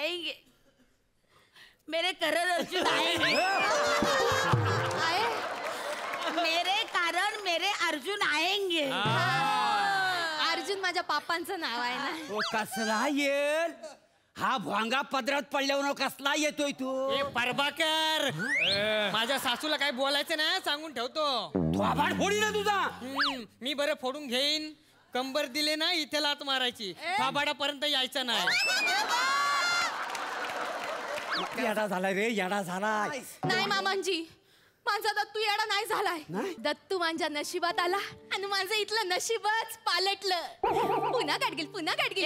आएंगे, मेरे करण अर्जुन आएंगे, मेरे कारण मेरे अर्जुन आएंगे. अर्जुन माझ्या पापांचं नाव आहे ना. तो कसला येल? हा भोंगा पदरात पडल्यावर कसला येतोय तू? परभाकर, माझ्या सासूला काय बोलायचं ना सांगून ठेवतो. थोबाड फोडी ना तुझा. मी बरं फोडून घेईन. कंबर दिले ना इथे लात मारायची, थोबाडापर्यंत यायचं नाही. येडा झालाय रे, येडा झालाय. नाही मामांजी, माझा दत्तू येडा नाही झालाय. दत्तू माझ्या नशिबात आला आणि माझं इथलं नशीबच पालटलं. पुन्हा गाडगील, पुन्हा गाडगील.